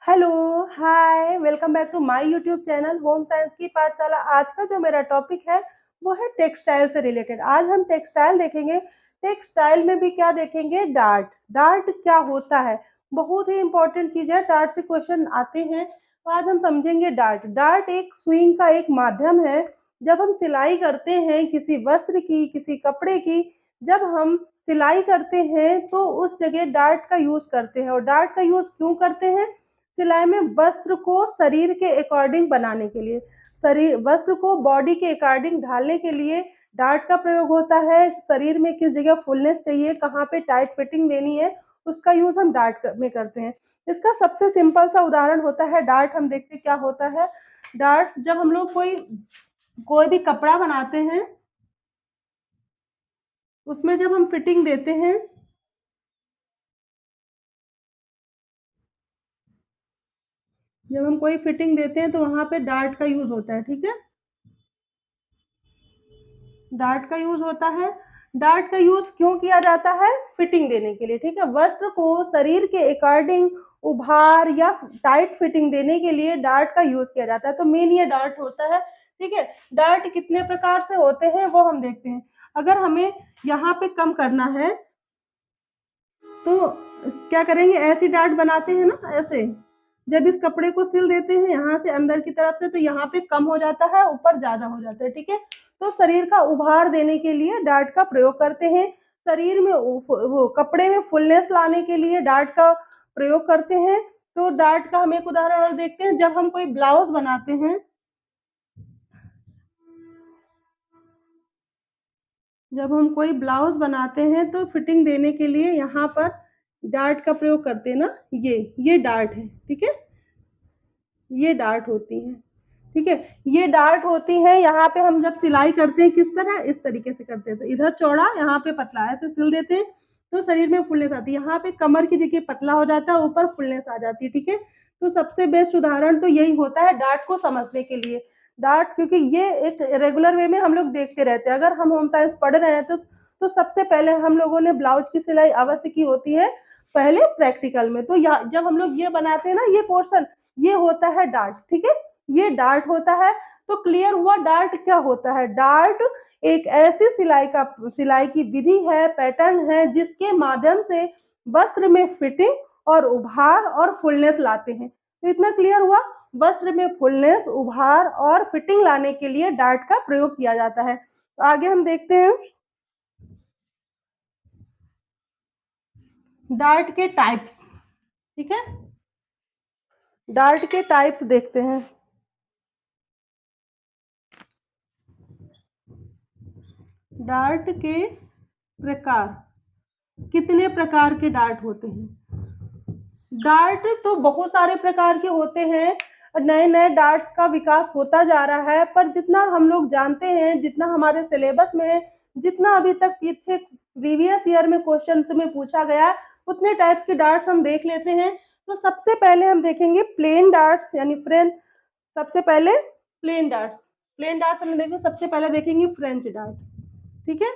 Hello, hi, welcome back to my YouTube channel home science की पाठशाला। आज का जो मेरा टॉपिक है वो है टेक्सटाइल से रिलेटेड। आज हम टेक्सटाइल देखेंगे। टेक्सटाइल में भी क्या देखेंगे? डार्ट। डार्ट क्या होता है? बहुत ही इंपॉर्टेंट चीज है, डार्ट से क्वेश्चन आते हैं। तो आज हम समझेंगे डार्ट। डार्ट एक सुइंग का एक माध्यम है। जब हम सिलाई करते हैं किसी वस्त्र की, किसी कपड़े की, जब हम सिलाई करते हैं तो उस जगह डार्ट का यूज करते हैं। और डार्ट का यूज क्यों करते हैं? सिलाई में वस्त्र को शरीर के अकॉर्डिंग बनाने के लिए, शरीर वस्त्र को बॉडी के अकॉर्डिंग ढालने के लिए डार्ट का प्रयोग होता है। शरीर में किस जगह फुलनेस चाहिए, कहाँ पे टाइट फिटिंग देनी है, उसका यूज हम डार्ट में करते हैं। इसका सबसे सिंपल सा उदाहरण होता है डार्ट। हम देखते हैं क्या होता है डार्ट। जब हम लोग कोई कोई भी कपड़ा बनाते हैं, उसमें जब हम फिटिंग देते हैं, जब हम कोई फिटिंग देते हैं तो वहां पे डार्ट का यूज होता है। ठीक है, डार्ट का यूज होता है। डार्ट का यूज क्यों किया जाता है? फिटिंग देने के लिए। ठीक है, वस्त्र को शरीर के अकॉर्डिंग उभार या टाइट फिटिंग देने के लिए डार्ट का यूज किया जाता है। तो मेन ये डार्ट होता है। ठीक है, डार्ट कितने प्रकार से होते हैं वो हम देखते हैं। अगर हमें यहाँ पे कम करना है तो क्या करेंगे? ऐसी डार्ट बनाते हैं ना, ऐसे। जब इस कपड़े को सिल देते हैं यहाँ से अंदर की तरफ से, तो यहाँ पे कम हो जाता है, ऊपर ज्यादा हो जाता है। ठीक है, तो शरीर का उभार देने के लिए डार्ट का प्रयोग करते हैं। शरीर में वो कपड़े में फुलनेस लाने के लिए डार्ट का प्रयोग करते हैं। तो डार्ट का हम एक उदाहरण और देखते हैं। जब हम कोई ब्लाउज बनाते हैं, जब हम कोई ब्लाउज बनाते हैं तो फिटिंग देने के लिए यहाँ पर डार्ट का प्रयोग करते हैं ना। ये डार्ट है। ठीक है, ये डार्ट होती हैं। ठीक है, ये डार्ट होती है। यहाँ पे हम जब सिलाई करते हैं किस तरह, इस तरीके से करते हैं। तो इधर चौड़ा, यहाँ पे पतला, ऐसे सिल देते हैं तो शरीर में फुलनेस आती है। यहाँ पे कमर की जगह पतला हो जाता है, ऊपर फुलनेस आ जाती है। ठीक है, तो सबसे बेस्ट उदाहरण तो यही होता है डार्ट को समझने के लिए। डार्ट, क्योंकि ये एक रेगुलर वे में हम लोग देखते रहते हैं। अगर हम होम साइंस पढ़ रहे हैं तो सबसे पहले हम लोगों ने ब्लाउज की सिलाई अवश्य की होती है, पहले प्रैक्टिकल में। तो यहाँ जब हम लोग ये बनाते हैं ना, ये पोर्शन, ये होता है डार्ट। ठीक है, ये डार्ट होता है। तो क्लियर हुआ डार्ट क्या होता है? डार्ट एक ऐसी सिलाई की विधि है, पैटर्न है, जिसके माध्यम से वस्त्र में फिटिंग और उभार और फुलनेस लाते हैं। तो इतना क्लियर हुआ। वस्त्र में फुलनेस, उभार और फिटिंग लाने के लिए डार्ट का प्रयोग किया जाता है। तो आगे हम देखते हैं डार्ट के टाइप्स। ठीक है, डार्ट के टाइप्स देखते हैं। डार्ट के प्रकार, कितने प्रकार के डार्ट होते हैं? डार्ट तो बहुत सारे प्रकार के होते हैं। नए नए डार्ट्स का विकास होता जा रहा है, पर जितना हम लोग जानते हैं, जितना हमारे सिलेबस में है, जितना अभी तक पीछे प्रीवियस ईयर में क्वेश्चन में पूछा गया, उतने टाइप्स के डार्ट्स हम देख लेते हैं। तो सबसे पहले हम देखेंगे प्लेन डार्ट्स, यानी फ्रेंच। सबसे पहले प्लेन डार्ट्स। प्लेन डार्ट्स हम देखेंगे, सबसे पहले देखेंगे फ्रेंच डार्ट। ठीक है,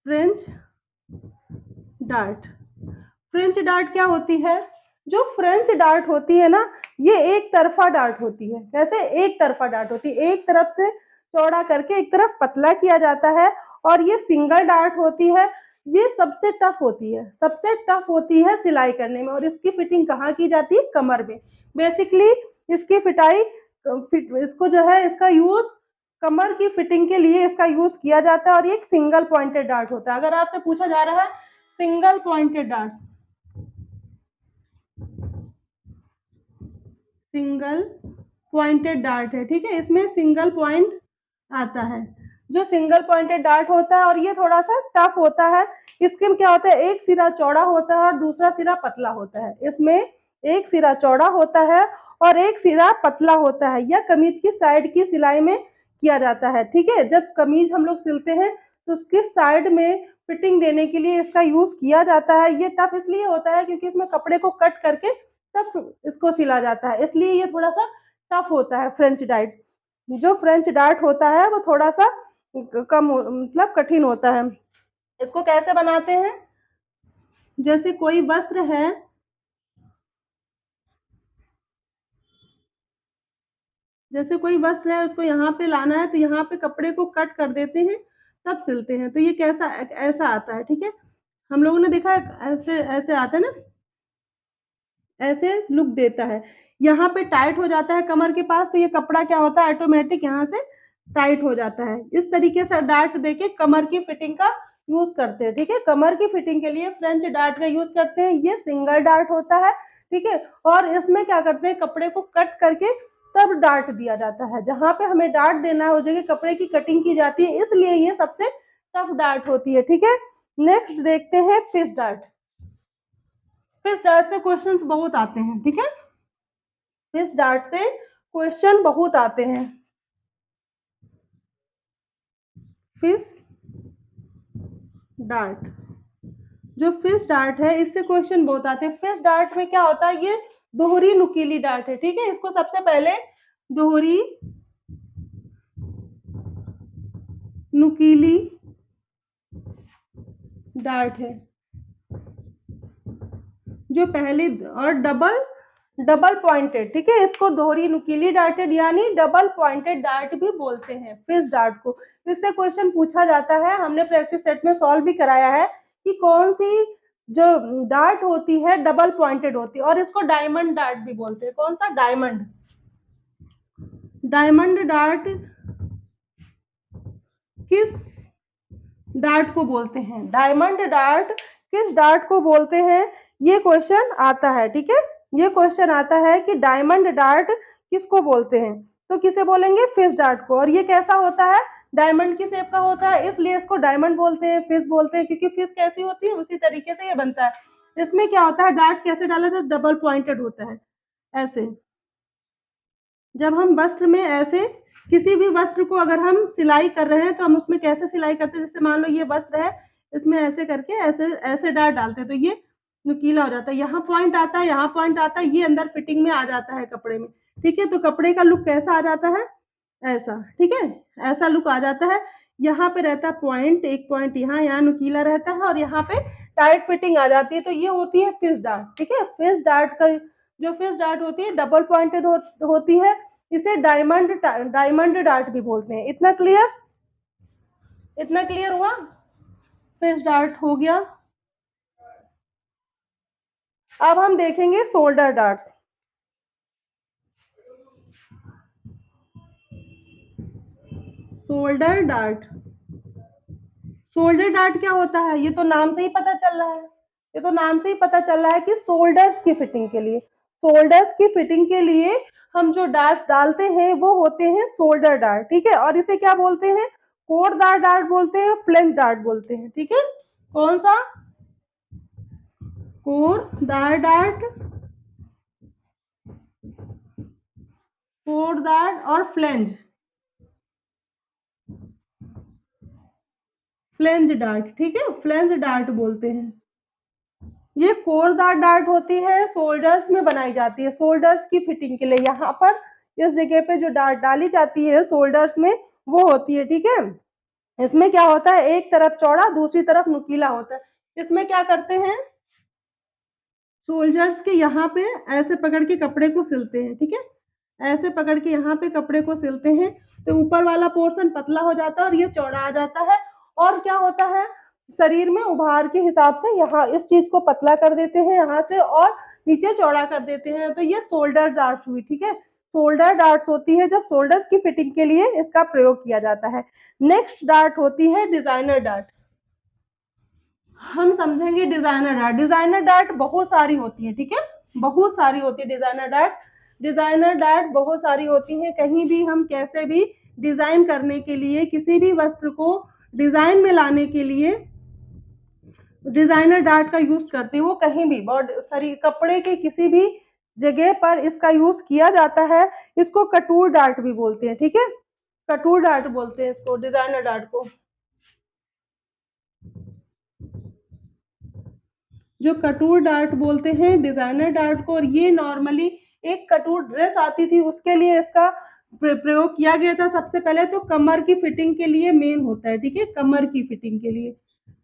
फ्रेंच डार्ट। फ्रेंच डार्ट क्या होती है? जो फ्रेंच डार्ट होती है ना, ये एक तरफा डार्ट होती है। कैसे? एक तरफा डार्ट होती है, एक तरफ से चौड़ा करके एक तरफ पतला किया जाता है। और ये सिंगल डार्ट होती है। ये सबसे टफ होती है, सबसे टफ होती है सिलाई करने में। और इसकी फिटिंग कहाँ की जाती है? कमर में। बेसिकली इसकी फिटाई, इसको जो है, इसका यूज कमर की फिटिंग के लिए इसका यूज किया जाता है। और ये एक सिंगल पॉइंटेड डार्ट होता है। अगर आपसे पूछा जा रहा है single pointed dart, single pointed dart है। ठीक है, इसमें सिंगल पॉइंट आता है। जो सिंगल पॉइंटेड डार्ट होता है, और ये थोड़ा सा टफ होता है। इसके में क्या होता है? एक सिरा चौड़ा होता है और दूसरा सिरा पतला होता है। इसमें एक सिरा चौड़ा होता है और एक सिरा पतला होता है। यह कमीज की साइड की सिलाई में किया जाता है। ठीक है, जब कमीज हम लोग सिलते हैं तो उसके साइड में फिटिंग देने के लिए इसका यूज किया जाता है। ये टफ इसलिए होता है क्योंकि इसमें कपड़े को कट करके तब इसको सिला जाता है, इसलिए ये थोड़ा सा टफ होता है। फ्रेंच डाइट, जो फ्रेंच डार्ट होता है वो थोड़ा सा मतलब कठिन होता है। इसको कैसे बनाते हैं? जैसे कोई वस्त्र है, जैसे कोई वस्त्र है उसको यहाँ पे लाना है तो यहाँ पे कपड़े को कट कर देते हैं, तब सिलते हैं। तो ये कैसा ऐसा आता है, ठीक है? हम लोगों ने देखा है ऐसे ऐसे आता है ना, ऐसे लुक देता है। यहाँ पे टाइट हो जाता है कमर के पास, तो ये कपड़ा क्या होता है ऑटोमेटिक यहाँ से टाइट हो जाता है। इस तरीके से डार्ट देके कमर की फिटिंग का यूज करते हैं, ठीक है? कमर की फिटिंग के लिए फ्रेंच डार्ट का यूज करते हैं। ये सिंगल डार्ट होता है, ठीक है? और इसमें क्या करते हैं, कपड़े को कट करके तब डार्ट दिया जाता है। जहां पे हमें डार्ट देना हो जगह कपड़े की कटिंग की जाती है, इसलिए ये सबसे टफ डार्ट होती है, ठीक है? नेक्स्ट देखते हैं फिश डार्ट। फिश डार्ट से क्वेश्चंस बहुत आते हैं, ठीक है? फिश डार्ट से क्वेश्चन बहुत आते हैं। फिश डार्ट, जो फिश डार्ट है इससे क्वेश्चन बहुत आते हैं। फिश डार्ट में क्या होता है, ये दोहरी नुकीली डार्ट है, ठीक है? इसको सबसे पहले दोहरी नुकीली डार्ट है जो पहले, और डबल डबल पॉइंटेड, ठीक है? इसको दोहरी नुकीली डार्टेड यानी डबल पॉइंटेड डार्ट भी बोलते हैं फिश डार्ट को। इससे क्वेश्चन पूछा जाता है, हमने प्रैक्टिस सेट में सॉल्व भी कराया है कि कौन सी जो डार्ट होती है डबल पॉइंटेड होती है, और इसको डायमंड डार्ट भी बोलते हैं। कौन सा? डायमंड। डायमंड डार्ट किस डार्ट को बोलते हैं? डायमंड डार्ट किस डार्ट को बोलते हैं? ये क्वेश्चन आता है, ठीक है? ये क्वेश्चन आता है कि डायमंड डार्ट किसको बोलते हैं? तो किसे बोलेंगे? फिश डार्ट को। और ये कैसा होता है? डायमंड की शेप का होता है, इसलिए इसको डायमंड बोलते हैं, फिश बोलते हैं, क्योंकि फिश कैसी होती है उसी तरीके से ये बनता है। इसमें क्या होता है, डार्ट कैसे डाला जाता है? डबल पॉइंटेड होता है, ऐसे। जब हम वस्त्र में ऐसे किसी भी वस्त्र को अगर हम सिलाई कर रहे हैं तो हम उसमें कैसे सिलाई करते हैं, जैसे मान लो ये वस्त्र है, इसमें ऐसे करके ऐसे ऐसे डार्ट डालते हैं तो ये नुकीला हो जाता है। यहाँ पॉइंट आता है, यहाँ पॉइंट आता है, ये अंदर फिटिंग में आ जाता है कपड़े में, ठीक है? तो कपड़े का लुक कैसा आ जाता है? ऐसा, ठीक है? ऐसा लुक आ जाता है। यहाँ पे रहता है पॉइंट, एक पॉइंट यहाँ नुकीला रहता है, और यहाँ पे टाइट फिटिंग आ जाती है। तो ये होती है फिश डार्ट, ठीक है? फिश डार्ट का जो फिश डार्ट होती है डबल पॉइंटेड होती है। इसे डायमंड डार्ट भी बोलते हैं। इतना क्लियर? इतना क्लियर हुआ? फिश डार्ट हो गया। अब हम देखेंगे shoulder dart. Shoulder dart, shoulder dart क्या होता है? ये तो नाम से ही पता चल रहा है, ये तो नाम से ही पता चल रहा है कि शोल्डर्स की फिटिंग के लिए, शोल्डर्स की फिटिंग के लिए हम जो डार्ट डालते हैं वो होते हैं शोल्डर डार्ट, ठीक है? और इसे क्या बोलते हैं? कोरदार डार्ट बोलते हैं, फ्लेंज डार्ट बोलते हैं, ठीक है? कौन सा? कोरदार डार्ट, कोरदार और फ्लेंज, फ्लेंज डार्ट, ठीक है? फ्लेंज डार्ट बोलते हैं। ये कोरदार डार्ट होती है, शोल्डर्स में बनाई जाती है, शोल्डर्स की फिटिंग के लिए। यहाँ पर इस जगह पे जो डार्ट डाली जाती है शोल्डर्स में वो होती है, ठीक है? इसमें क्या होता है, एक तरफ चौड़ा दूसरी तरफ नुकीला होता है। इसमें क्या करते हैं, शोल्डर्स के यहाँ पे ऐसे पकड़ के कपड़े को सिलते हैं, ठीक है? ऐसे पकड़ के यहाँ पे कपड़े को सिलते हैं तो ऊपर वाला पोर्शन पतला हो जाता है और ये चौड़ा आ जाता है। और क्या होता है, शरीर में उभार के हिसाब से यहाँ इस चीज को पतला कर देते हैं यहाँ से, और नीचे चौड़ा कर देते हैं। तो ये शोल्डर डार्ट्स हुई, ठीक है? शोल्डर डार्ट्स होती है जब शोल्डर्स की फिटिंग के लिए इसका प्रयोग किया जाता है। नेक्स्ट डार्ट होती है डिजाइनर डार्ट। हम समझेंगे डिजाइनर डार्ट। डिजाइनर डार्ट बहुत सारी होती है, ठीक है? बहुत सारी होती है डिजाइनर डार्ट। डिजाइनर डार्ट बहुत सारी होती है। कहीं भी हम कैसे भी डिजाइन करने के लिए, किसी भी वस्त्र को डिजाइन में लाने के लिए डिजाइनर डार्ट का यूज करते हैं। वो कहीं भी बॉडी कपड़े के किसी भी जगह पर इसका यूज किया जाता है। इसको कटूर डार्ट भी बोलते हैं, ठीक है? कटूर डार्ट बोलते हैं इसको, डिजाइनर डार्ट को। जो कटूर डार्ट बोलते हैं डिजाइनर डार्ट को। और ये नॉर्मली एक कटूर ड्रेस आती थी उसके लिए इसका प्रयोग किया गया था। सबसे पहले तो कमर की फिटिंग के लिए मेन होता है, ठीक है? कमर की फिटिंग के लिए,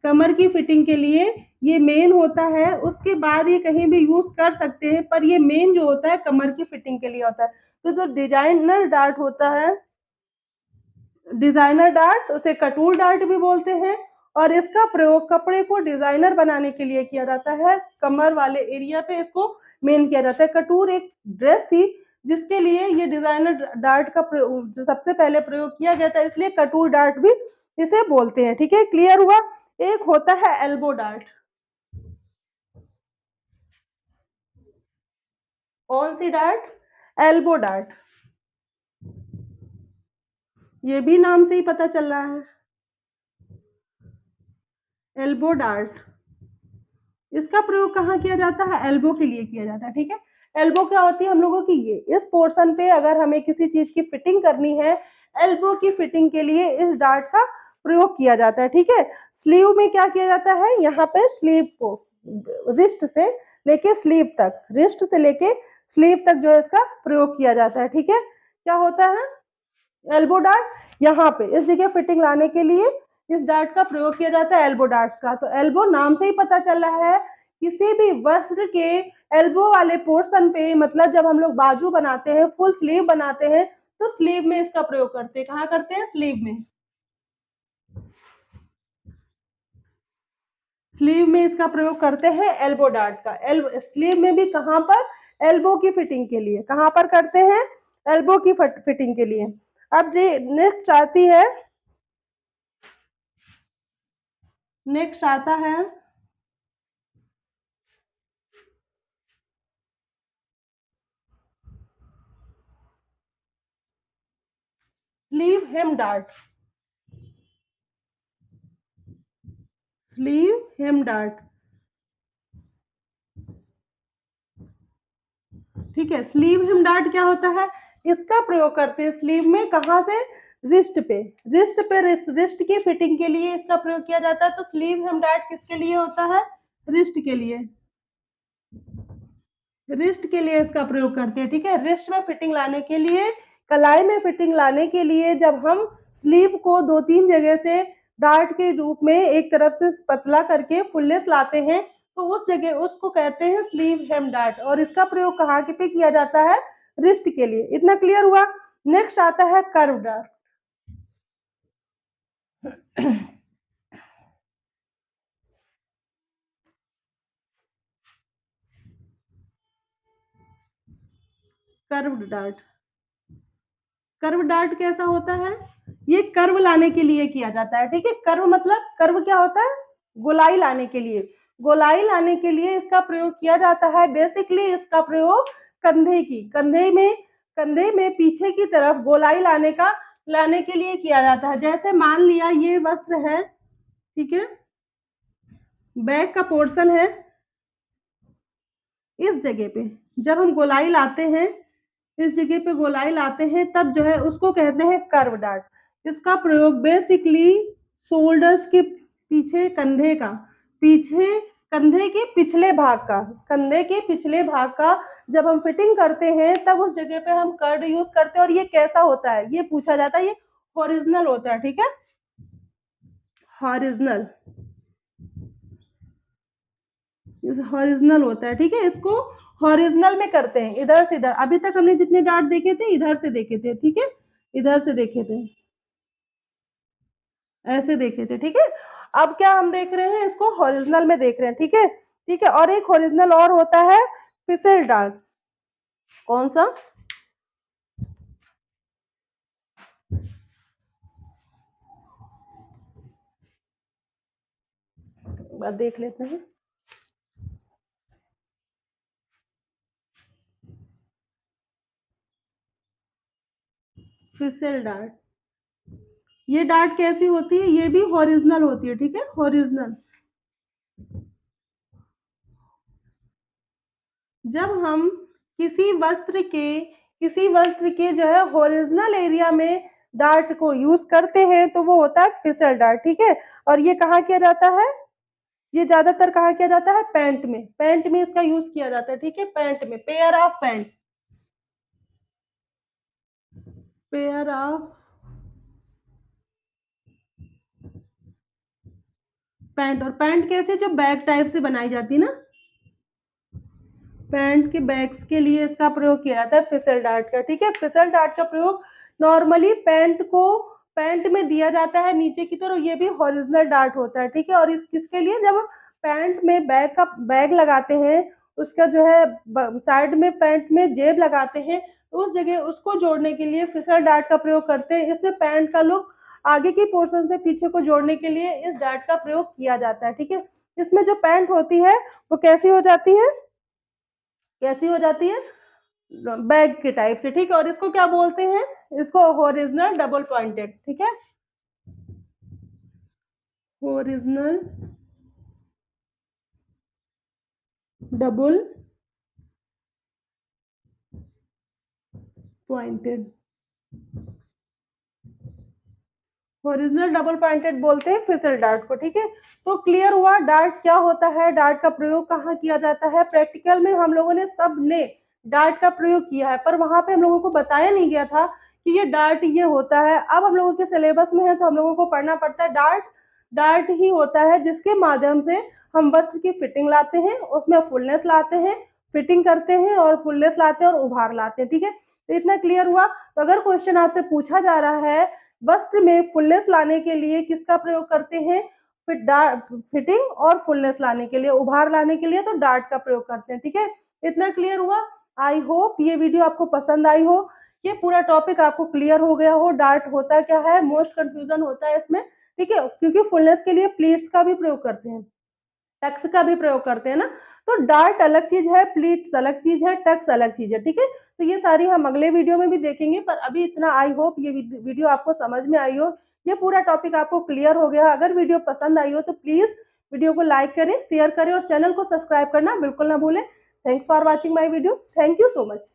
कमर की फिटिंग के लिए ये मेन होता है। उसके बाद ये कहीं भी यूज कर सकते हैं, पर ये मेन जो होता है कमर की फिटिंग के लिए होता है। तो जो डिजाइनर डार्ट होता है, डिजाइनर डार्ट, उसे कटूर डार्ट भी बोलते हैं, और इसका प्रयोग कपड़े को डिजाइनर बनाने के लिए किया जाता है। कमर वाले एरिया पे इसको मेन किया जाता है। कटूर एक ड्रेस थी जिसके लिए ये डिजाइनर डार्ट का जो सबसे पहले प्रयोग किया गया था, इसलिए कटूर डार्ट भी इसे बोलते हैं। ठीक है, क्लियर हुआ। एक होता है एल्बो डार्ट। कौन सी डार्ट? Elbow dart. ये भी नाम से ही पता चल रहा है, एल्बो डार्ट। इसका प्रयोग कहाँ किया जाता है? एल्बो के लिए किया जाता है। ठीक है, एल्बो क्या होती है हम लोगों की? ये इस पोर्शन पे अगर हमें किसी चीज की फिटिंग करनी है, एल्बो की फिटिंग के लिए इस डार्ट का प्रयोग किया जाता है। ठीक है, स्लीव में क्या किया जाता है? यहाँ पे स्लीव को रिस्ट से लेके स्लीव तक, रिस्ट से लेके स्लीव तक जो है इसका प्रयोग किया जाता है। ठीक है, क्या होता है? Elbow dart. यहाँ पे इस जगह फिटिंग लाने के लिए इस डार्ट का प्रयोग किया जाता है, एल्बो डार्ट का। तो एल्बो नाम से ही पता चल रहा है, किसी भी वस्त्र के एल्बो वाले पोर्शन पे, मतलब जब हम लोग बाजू बनाते हैं, फुल स्लीव बनाते हैं, तो स्लीव में इसका प्रयोग करते हैं। कहाँ करते हैं? स्लीव में। स्लीव में इसका प्रयोग करते हैं एल्बो डार्ट का। स्लीव में भी कहाँ पर? एल्बो की फिटिंग के लिए। कहाँ पर करते हैं? एल्बो की फिटिंग के लिए। अब नेक्स्ट आती है, नेक्स्ट आता है स्लीव हेम डार्ट। स्लीव हेम डार्ट। ठीक है, स्लीव हेम डार्ट क्या होता है? इसका प्रयोग करते हैं स्लीव में। कहाँ से? रिस्ट पे। रिस्ट पे रिस्ट की फिटिंग के लिए इसका प्रयोग किया जाता है। तो स्लीव हेम डार्ट किसके लिए होता है? रिस्ट के लिए। रिस्ट के लिए इसका प्रयोग करते हैं। ठीक है, रिस्ट में फिटिंग लाने के लिए, कलाई में फिटिंग लाने के लिए, जब हम स्लीव को दो तीन जगह से डार्ट के रूप में एक तरफ से पतला करके फुलनेस लाते हैं, तो उस जगह उसको कहते हैं स्लीव हेम डार्ट। और इसका प्रयोग कहाँ के पे किया जाता है? रिस्ट के लिए। इतना क्लियर हुआ। नेक्स्ट आता है curve dart. Curve dart. Curve dart कैसा होता है? ये कर्व लाने के लिए किया जाता है। ठीक है, कर्व मतलब, कर्व क्या होता है? गोलाई लाने के लिए। गोलाई लाने के लिए इसका प्रयोग किया जाता है। बेसिकली इसका प्रयोग कंधे में पीछे की तरफ गोलाई लाने के लिए किया जाता है। जैसे मान लिया ये वस्त्र है, ठीक है, बैक का पोर्शन है, इस जगह पे जब हम गोलाई लाते हैं, इस जगह पे गोलाई लाते हैं, तब जो है उसको कहते हैं कर्व डार्ट। इसका प्रयोग बेसिकली शोल्डर्स के पीछे, पीछे कंधे के पिछले भाग का, कंधे के पिछले भाग का जब हम फिटिंग करते हैं, तब उस जगह पे हम कर्व यूज करते हैं। और ये कैसा होता है? ये पूछा जाता है। ये हॉरिजॉन्टल होता है। ठीक है, हॉरिजॉन्टल, हॉरिजॉन्टल होता है। ठीक है, इसको हॉरिजॉन्टल में करते हैं, इधर से इधर। अभी तक हमने जितने डार्ट देखे थे, इधर से देखे थे। ठीक है, इधर से देखे थे, ऐसे देखे थे। ठीक है, अब क्या हम देख रहे हैं? इसको हॉरिजॉन्टल में देख रहे हैं। ठीक है, ठीक है। और एक हॉरिजॉन्टल और होता है, फिसल डार्ट। कौन सा? देख लेते हैं। फिसल डार्ट। ये डार्ट कैसी होती है? ये भी हॉरिजॉन्टल होती है। ठीक है, हॉरिजॉन्टल। जब हम किसी वस्त्र के जो है हॉरिजॉन्टल एरिया में डार्ट को यूज करते हैं, तो वो होता है फिसल डार्ट। ठीक है, और ये कहाँ किया जाता है? ये ज्यादातर कहाँ किया जाता है? पैंट में। पैंट में इसका यूज किया जाता है। ठीक है, पैंट में, pair of pant, pair of pant. और पैंट कैसे? जो बैग टाइप से बनाई जाती है ना, पैंट के बैग्स के लिए इसका प्रयोग किया जाता है फिसल डार्ट का। ठीक है, फिसल डार्ट का प्रयोग नॉर्मली पैंट में दिया जाता है नीचे की तरफ, ये भी हॉरिजॉन्टल डार्ट होता है। ठीक है, और इस किसके लिए, जब पैंट में बैग लगाते हैं, उसका जो है साइड में पैंट में जेब लगाते हैं, तो उस जगह उसको जोड़ने के लिए फिसल डार्ट का प्रयोग करते हैं। इसमें पैंट का लुक आगे की पोर्शन से पीछे को जोड़ने के लिए इस डार्ट का प्रयोग किया जाता है। ठीक है, इसमें जो पैंट होती है वो कैसी हो जाती है, कैसी हो जाती है, बैग के टाइप से। ठीक है, और इसको क्या बोलते हैं, इसको हॉरिजॉन्टल डबल पॉइंटेड। ठीक है, horizontal double pointed, original double pointed बोलते हैं फिसल डार्ट को। ठीक है, तो क्लियर हुआ डार्ट क्या होता है, डार्ट का प्रयोग कहाँ किया जाता है। प्रैक्टिकल में हम लोगों ने सब ने डार्ट का प्रयोग किया है, पर वहां पे हम लोगों को बताया नहीं गया था कि ये डार्ट ये होता है। अब हम लोगों के सिलेबस में है तो हम लोगों को पढ़ना पड़ता है। डार्ट डार्ट ही होता है जिसके माध्यम से हम वस्त्र की फिटिंग लाते हैं, उसमें फुलनेस लाते हैं, फिटिंग करते हैं और फुलनेस लाते हैं और उभार लाते हैं। ठीक है, तो इतना क्लियर हुआ। तो अगर क्वेश्चन आपसे पूछा जा रहा है वस्त्र में फुलनेस लाने के लिए किसका प्रयोग करते हैं, फिटिंग और फुलनेस लाने के लिए, उभार लाने के लिए तो डार्ट का प्रयोग करते हैं। ठीक है, इतना क्लियर हुआ। आई होप ये वीडियो आपको पसंद आई हो, ये पूरा टॉपिक आपको क्लियर हो गया हो। डार्ट होता क्या है, मोस्ट कंफ्यूजन होता है इसमें। ठीक है, क्योंकि फुलनेस के लिए प्लीट्स का भी प्रयोग करते हैं, टक्स का भी प्रयोग करते हैं ना। तो डार्ट अलग चीज है, प्लीट्स अलग चीज है, टक्स अलग चीज है। ठीक है, तो ये सारी हम अगले वीडियो में भी देखेंगे, पर अभी इतना आई होप ये वीडियो आपको समझ में आई हो, ये पूरा टॉपिक आपको क्लियर हो गया। अगर वीडियो पसंद आई हो तो प्लीज वीडियो को लाइक करें, शेयर करें और चैनल को सब्सक्राइब करना बिल्कुल ना भूलें। Thanks for watching my video, thank you so much.